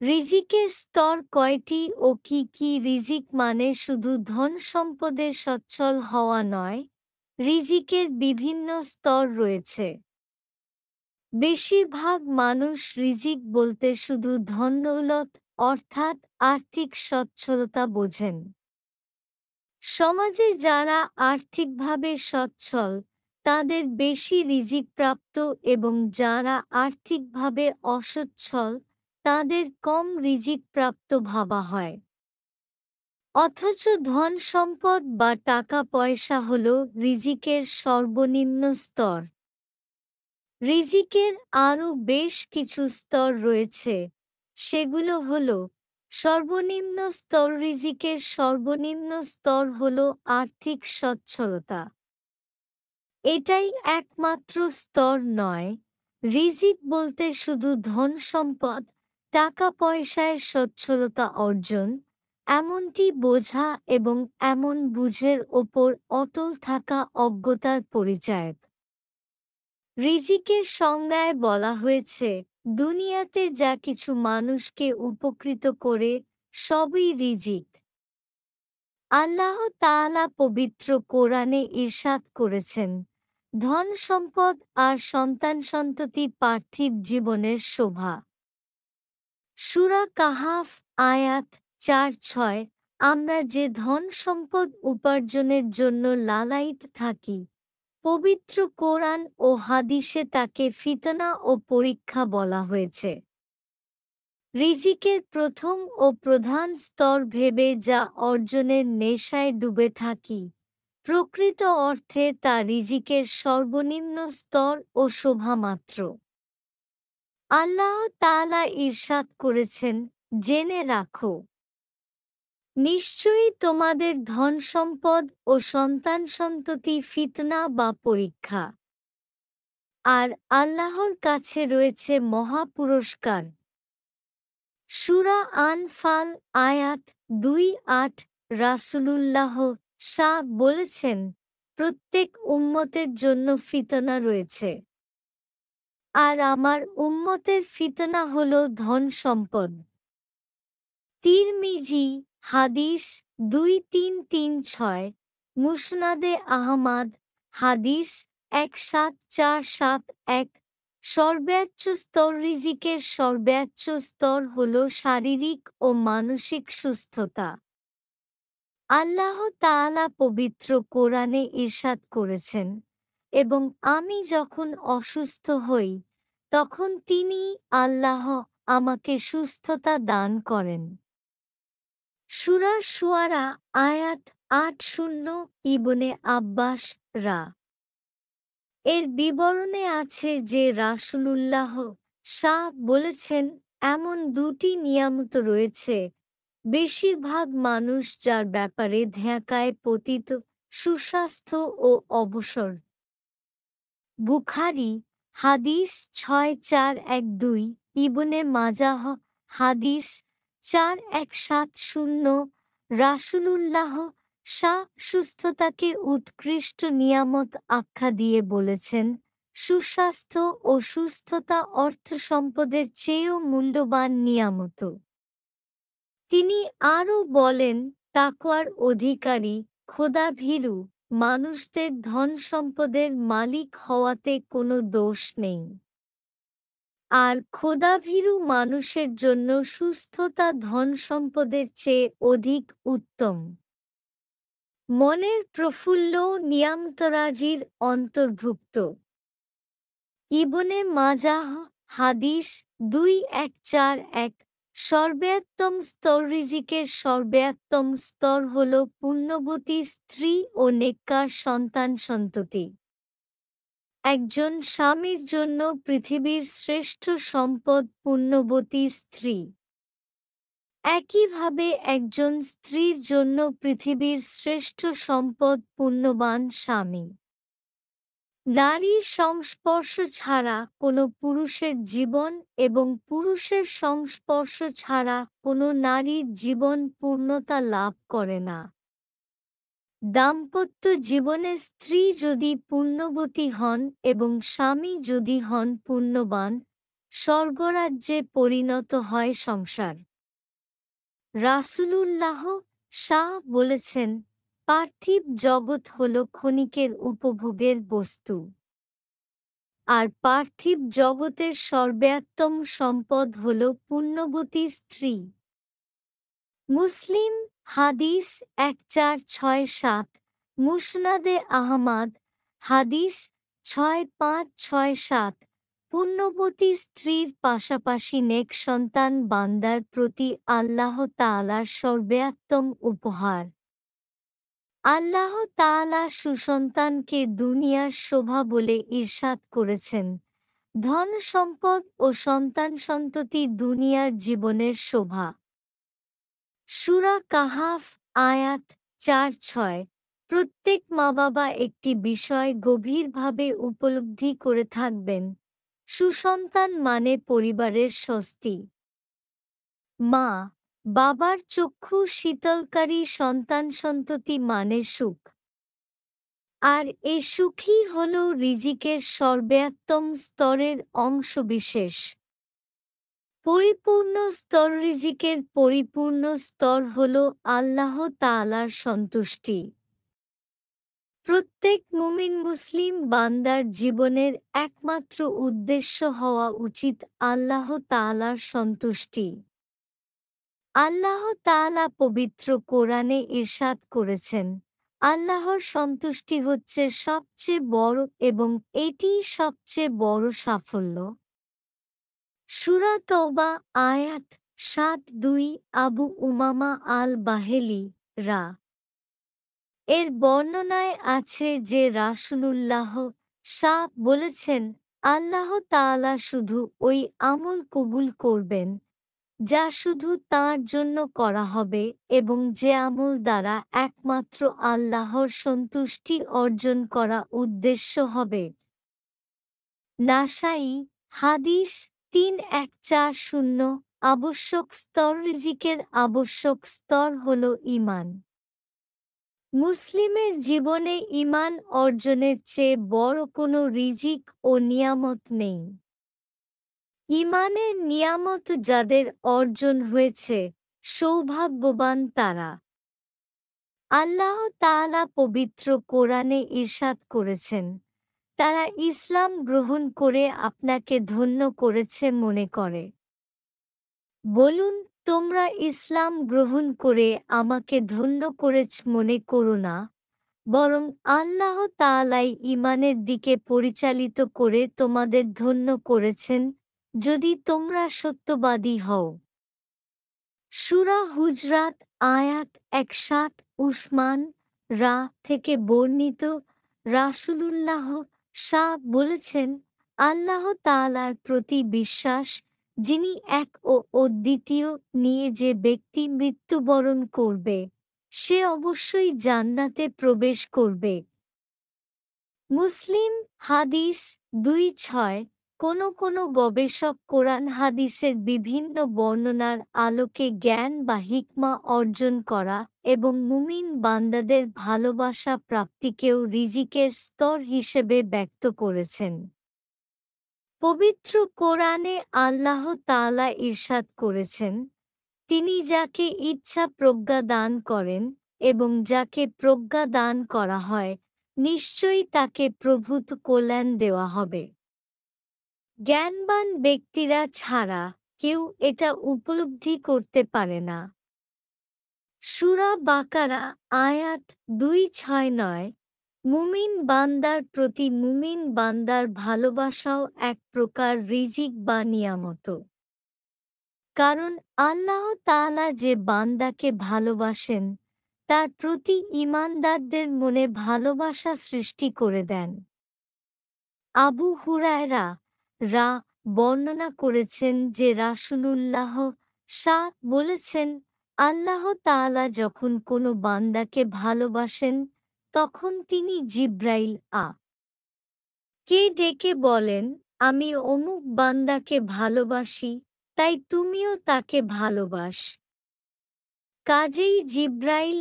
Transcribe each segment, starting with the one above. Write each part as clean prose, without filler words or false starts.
রিজিকের স্তর কয়টি ও কি কি? রিজিক মানে শুধু ধন সম্পদে সচ্ছল হওয়া নয়, রিজিকের বিভিন্ন স্তর রয়েছে। বেশিরভাগ মানুষ রিজিক বলতে শুধু ধনদৌলত অর্থাৎ আর্থিক সচ্ছলতা বোঝেন। সমাজে যারা আর্থিকভাবে সচ্ছল তাদের বেশি রিজিক প্রাপ্ত এবং যারা আর্থিকভাবে অসচ্ছল তাদের কম রিজিক প্রাপ্ত ভাবা হয়। অথচ ধন সম্পদ বা টাকা পয়সা হল রিজিকের সর্বনিম্ন স্তর। রিজিকের আরও বেশ কিছু স্তর রয়েছে, সেগুলো হল: সর্বনিম্ন স্তর। রিজিকের সর্বনিম্ন স্তর হল আর্থিক সচ্ছলতা। এটাই একমাত্র স্তর নয়। রিজিক বলতে শুধু ধন সম্পদ, টাকা পয়সায় সচ্ছলতা অর্জন, এমনটি বোঝা এবং এমন বুঝের ওপর অটল থাকা অজ্ঞতার পরিচায়ক। রিজিকের সংজ্ঞায় বলা হয়েছে, দুনিয়াতে যা কিছু মানুষকে উপকৃত করে সবই রিজিক। আল্লাহ তাআলা পবিত্র কোরআনে ইরশাদ করেছেন, ধন সম্পদ আর সন্তান সন্ততি পার্থিব জীবনের শোভা। সূরা কাহাফ আয়াত ৪-৬। আমরা যে ধন সম্পদ উপার্জনের জন্য লালায়িত থাকি, পবিত্র কোরআন ও হাদিসে তাকে ফিতনা ও পরীক্ষা বলা হয়েছে। রিজিকের প্রথম ও প্রধান স্তর ভেবে যা অর্জনের নেশায় ডুবে থাকি, প্রকৃত অর্থে তা রিজিকের সর্বনিম্ন স্তর ও শোভা মাত্র। আল্লাহ তাআলা ইরশাদ করেছেন, জেনে রাখো, নিশ্চয়ই তোমাদের ধন সম্পদ ও সন্তান সন্ততি ফিতনা বা পরীক্ষা, আর আল্লাহর কাছে রয়েছে মহা পুরস্কার। সূরা আনফাল আয়াত ২-৮। রাসূলুল্লাহ বলেছেন, প্রত্যেক উম্মতের জন্য ফিতনা রয়েছে, আর আমার উম্মতের ফিতনা হল ধন সম্পদ। তিরমিজি হাদিস ২৩৩৬। মুসনাদে আহমাদ হাদিস ১৭৪৭১। সর্বোচ্চ স্তর। রিজিকের সর্বোচ্চ স্তর হল শারীরিক ও মানসিক সুস্থতা। আল্লাহ তাআলা পবিত্র কোরআনে ইরশাদ করেছেন, এবং আমি যখন অসুস্থ হই তখন তিনি আল্লাহ আমাকে সুস্থতা দান করেন। সূরা শুআরা আয়াত ৮-০। ইবনে আব্বাস এর বিবরণে আছে যে রাসূলুল্লাহ বলেছেন, এমন দুটি নিয়ামত রয়েছে বেশিরভাগ মানুষ যার ব্যাপারে ধ্যাকায় পতিত: সুস্বাস্থ্য ও অবসর। বুখারী হাদিস ৬৪১২। ইবনে মাজাহ হাদিস ৪১৭০। রাসূলুল্লাহ সুস্থতাকে উৎকৃষ্ট নিয়ামত আখ্যা দিয়ে বলেছেন, সুস্বাস্থ্য ও সুস্থতা অর্থ সম্পদের চেয়েও মূল্যবান নিয়ামত। তিনি আরও বলেন, তাকওয়ার অধিকারী, খোদাভীরু মানুষদের ধন সম্পদের মালিক হওয়াতে কোনো দোষ নেই, আর খোদাভীরু মানুষের জন্য সুস্থতা ধন সম্পদের চেয়ে অধিক উত্তম। মনের প্রফুল্ল নিয়ামতরাজির অন্তর্ভুক্ত। ইবনে মাজাহ হাদিস ২১৪১। সর্বোত্তম স্তর। রিজিকের সর্বোত্তম স্তর হল পুণ্যবতী স্ত্রী ও নেককার সন্তান সন্ততি। একজন স্বামীর জন্য পৃথিবীর শ্রেষ্ঠ সম্পদ পুণ্যবতী স্ত্রী। একইভাবে একজন স্ত্রীর জন্য পৃথিবীর শ্রেষ্ঠ সম্পদ পুণ্যবান স্বামী। নারীর সংস্পর্শ ছাড়া কোনো পুরুষের জীবন এবং পুরুষের সংস্পর্শ ছাড়া কোনো নারীর জীবন পূর্ণতা লাভ করে না। দাম্পত্য জীবনে স্ত্রী যদি পুণ্যবতী হন এবং স্বামী যদি হন পুণ্যবান, স্বর্গরাজ্যে পরিণত হয় সংসার। রাসূলুল্লাহ শাহ বলেছেন, পার্থিব জগৎ হল ক্ষণিকের উপভোগের বস্তু। আর পার্থিব জগতের সর্বোত্তম সম্পদ হল পুণ্যবতী স্ত্রী। মুসলিম হাদিস ১৪৬৭, মুসনাদে আহমাদ হাদিস ৬৫৬৭। পুণ্যবতী স্ত্রীর পাশাপাশি নেক সন্তান বান্দার প্রতি আল্লাহ তাআলার সর্বোত্তম উপহার। আল্লাহ তাআলা সুসন্তানকে দুনিয়ার শোভা বলে ইরশাদ করেছেন, ধন সম্পদ ও সন্তান সন্ততি দুনিয়ার জীবনের শোভা। সূরা কাহাফ আয়াত ৪-৬। প্রত্যেক মা-বাবা একটি বিষয় গভীরভাবে উপলব্ধি করে থাকবেন, সুসন্তান মানে পরিবারের স্বস্তি। মা বাবার চক্ষু শীতলকারী সন্তান সন্ততি মানে সুখ। আর এ সুখই হল রিজিকের সর্বোত্তম স্তরের অংশবিশেষ। পরিপূর্ণ স্তর রিজিকের পরিপূর্ণ স্তর হল আল্লাহ তাআলার সন্তুষ্টি। প্রত্যেক মুমিন মুসলিম বান্দার জীবনের একমাত্র উদ্দেশ্য হওয়া উচিত আল্লাহ তাআলার সন্তুষ্টি। আল্লাহ তাআলা পবিত্র কোরআনে ইরশাদ করেছেন, আল্লাহর সন্তুষ্টি হচ্ছে সবচেয়ে বড় এবং এটিই সবচেয়ে বড় সাফল্য। সূরা তওবা আয়াত ৭-২। আবু উমামা আল বাহেলি রা এর বর্ণনায় আছে যে রাসূলুল্লাহ শাহ বলেছেন, আল্লাহ তাআলা শুধু ওই আমল কবুল করবেন যা শুধু তাঁর জন্য করা হবে এবং যে আমল দ্বারা একমাত্র আল্লাহর সন্তুষ্টি অর্জন করা উদ্দেশ্য হবে। নাসাঈ হাদিস ৩১৪০। আবশ্যক স্তর রিজিকের আবশ্যক স্তর হল ঈমান। মুসলিমের জীবনে ঈমান অর্জনের চেয়ে বড় কোনো রিজিক ও নিয়ামত নেই। ঈমানের নিয়ামত যাদের অর্জন হয়েছে, সৌভাগ্যবান তারা। আল্লাহ তাআলা পবিত্র কোরআনে ইরশাদ করেছেন, তারা ইসলাম গ্রহণ করে আপনাকে ধন্য করেছে মনে করে। বলুন, তোমরা ইসলাম গ্রহণ করে আমাকে ধন্য করেছ মনে করো না, বরং আল্লাহ তাআলাই ঈমানের দিকে পরিচালিত করে তোমাদের ধন্য করেছেন যদি তোমরা সত্যবাদী হও। সূরা হুজরাত আয়াত ৬১। উসমান রা থেকে বর্ণিত, রাসূলুল্লাহ শাহ বলেছেন, আল্লাহ তাআলার প্রতি বিশ্বাস, যিনি এক ও অদ্বিতীয়, নিয়ে যে ব্যক্তি মৃত্যুবরণ করবে সে অবশ্যই জান্নাতে প্রবেশ করবে। মুসলিম হাদিস ২-৬। কোনো গবেষক কোরআন হাদিসের বিভিন্ন বর্ণনার আলোকে জ্ঞান বা হিকমা অর্জন করা এবং মুমিন বান্দাদের ভালোবাসা প্রাপ্তিকেও রিজিকের স্তর হিসেবে ব্যক্ত করেছেন। পবিত্র কোরআনে আল্লাহ তাআলা ইরশাদ করেছেন, তিনি যাকে ইচ্ছা প্রজ্ঞা দান করেন এবং যাকে প্রজ্ঞা দান করা হয় নিশ্চয়ই তাকে প্রভূত কল্যাণ দেওয়া হবে। জ্ঞানবান ব্যক্তিরা ছাড়া কেউ এটা উপলব্ধি করতে পারে না। সূরা বাকারা আয়াত ২৬-৯। মুমিন বান্দার প্রতি মুমিন বান্দার ভালোবাসাও এক প্রকার রিজিক বা নিয়ামত। কারণ আল্লাহ তাআলা যে বান্দাকে ভালোবাসেন তার প্রতি ঈমানদারদের মনে ভালোবাসা সৃষ্টি করে দেন। আবু হুরায়রা রা বর্ণনা করেছেন যে রাসূলুল্লাহ শাহ বলেছেন, আল্লাহ তাআলা যখন কোনো বান্দাকে ভালোবাসেন তখন তিনি জিব্রাইল কে ডেকে বলেন, আমি অমুক বান্দাকে ভালোবাসি, তাই তুমিও তাকে ভালোবাস। কাজেই জিব্রাইল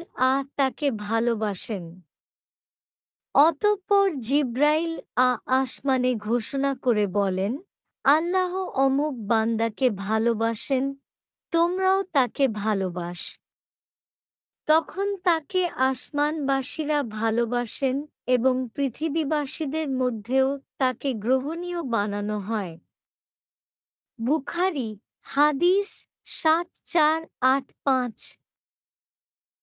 তাকে ভালোবাসেন। অতঃপর জিব্রাইল আসমানে ঘোষণা করে বলেন, আল্লাহ অমুক বান্দাকে ভালোবাসেন, তোমরাও তাকে ভালোবাস। তখন তাকে আসমানবাসীরা ভালোবাসেন এবং পৃথিবীবাসীদের মধ্যেও তাকে গ্রহণীয় বানানো হয়। বুখারী, হাদিস ৭৪৮৫।